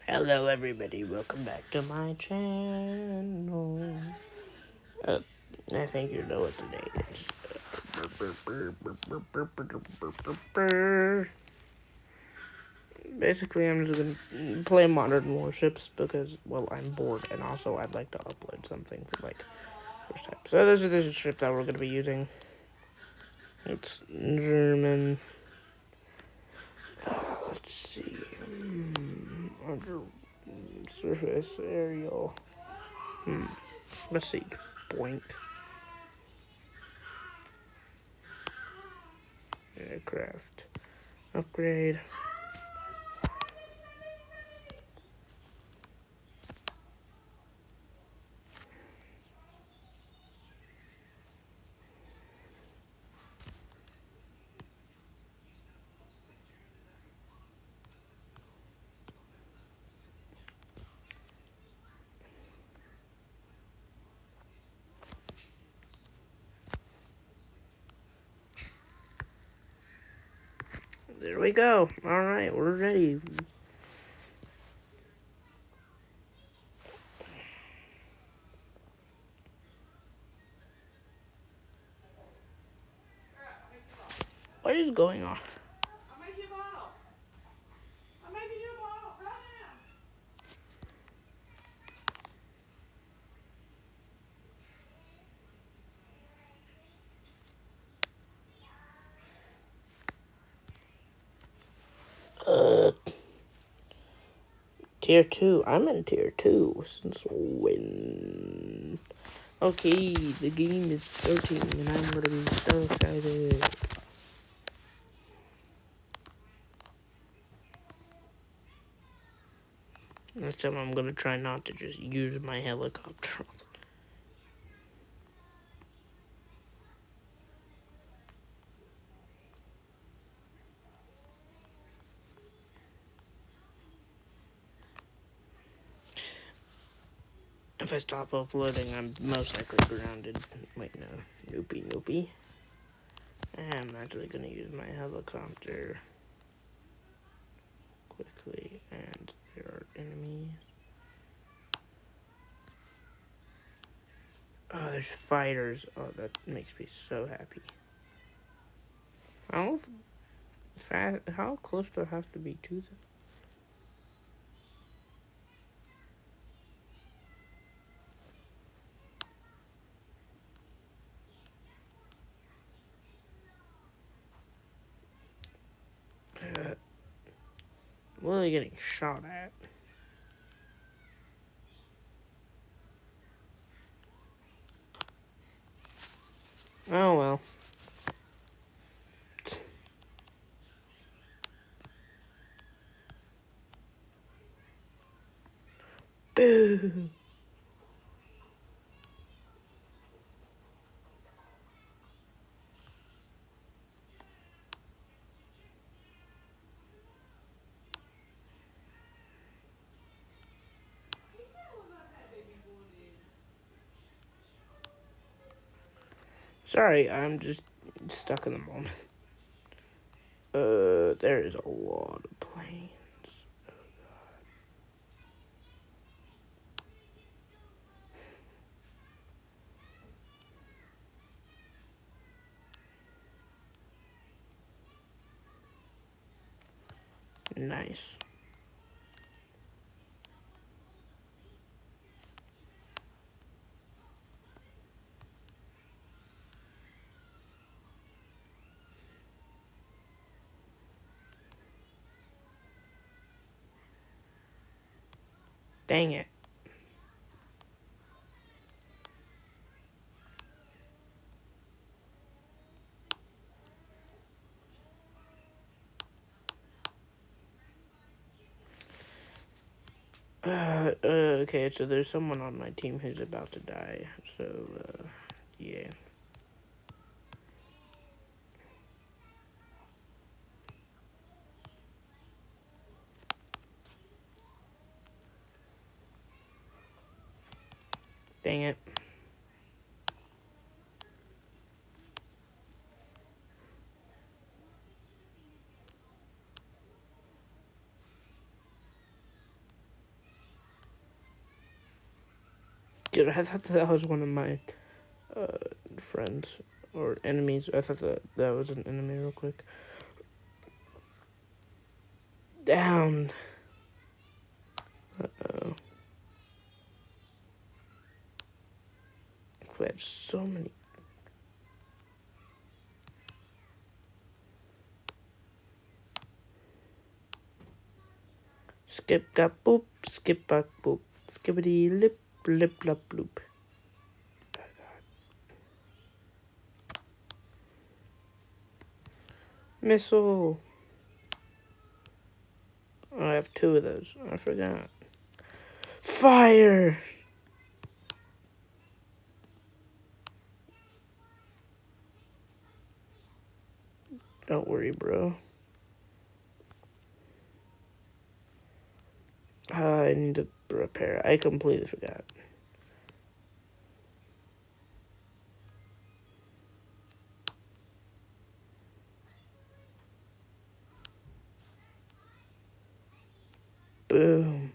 Hello everybody, welcome back to my channel. Uh, I think you know what today is. Basically, I'm just gonna play modern warships because, well, I'm bored and also I'd like to upload something for like first time. So this is the ship that we're gonna be using. It's German. Let's see. Under surface aerial. Let's see. Boink. Aircraft. Upgrade. There we go. Alright, we're ready. What is going on? Uh, tier 2. I'm in tier 2 since when? Okay, the game is starting and I'm gonna be so excited. This time I'm gonna try not to just use my helicopter. If I stop uploading, I'm most likely grounded. Wait, no. Noopy. I'm actually gonna use my helicopter quickly, and there are enemies. Oh, there's fighters. Oh, that makes me so happy. How fast? How close do I have to be to them? What are they getting shot at? Oh well. Boo! Sorry, I'm just stuck in the moment. There is a lot of planes. Nice. Dang it. Okay, so there's someone on my team who's about to die. So, yeah. Dang it. Good. I thought that was one of my friends or enemies. I thought that was an enemy real quick. Down. Uh-oh. We have so many. Skip gap boop, skip back boop, skippity lip, lip lop bloop. Missile. Oh, I have two of those. I forgot. Fire! Don't worry, bro. I need to repair. I completely forgot. Boom.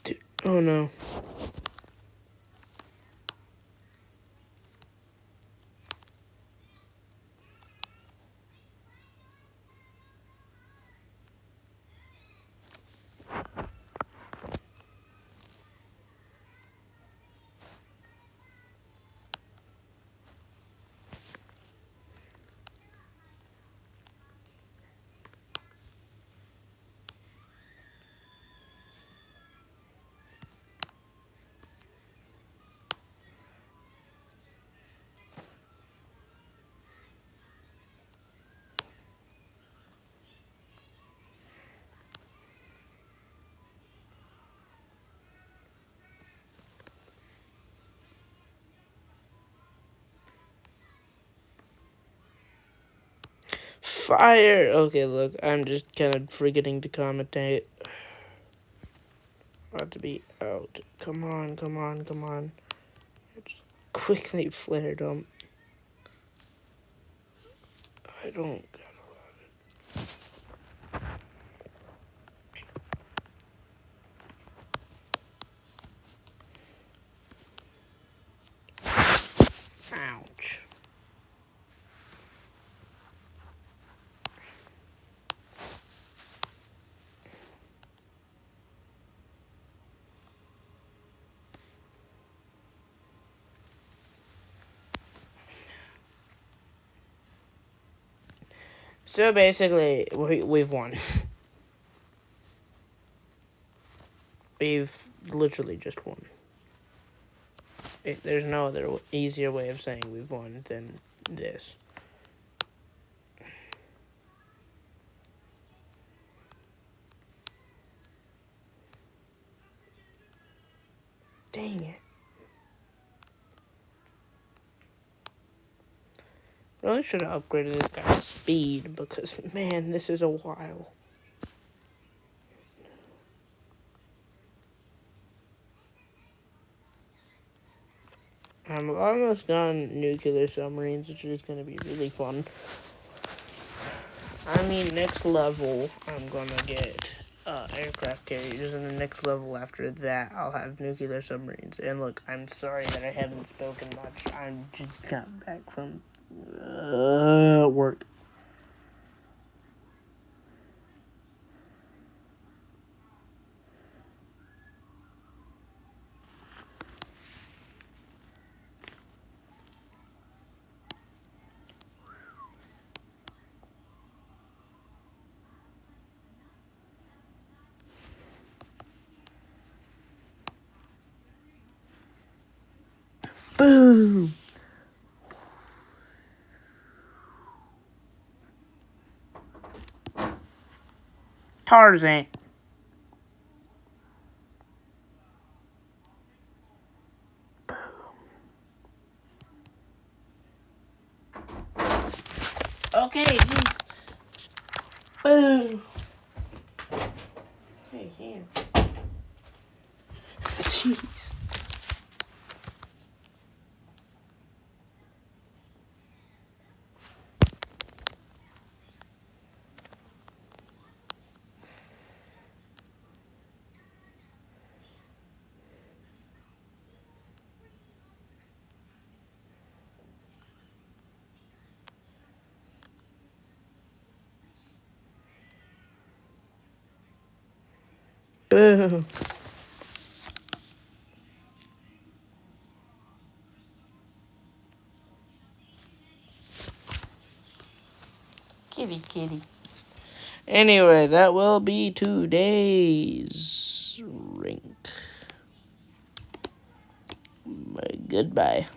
Dude. Oh no. Fire! Okay, look, I'm just kind of forgetting to commentate. About to be out. Come on, come on, come on. Just quickly flare dump. I don't. Ouch. So basically, we've won. We've literally just won. There's no other easier way of saying we've won than this. Dang it. Really should have upgraded this guy's speed because, man, this is a while. I'm almost done nuclear submarines, which is going to be really fun. I mean, next level, I'm going to get aircraft carriers, and the next level after that, I'll have nuclear submarines. And look, I'm sorry that I haven't spoken much. I just got back from work. Boom! Tarzan. Okay, Boom. Hey, here. Jeez. Boom. Kitty, kitty. Anyway, that will be today's rink. Goodbye.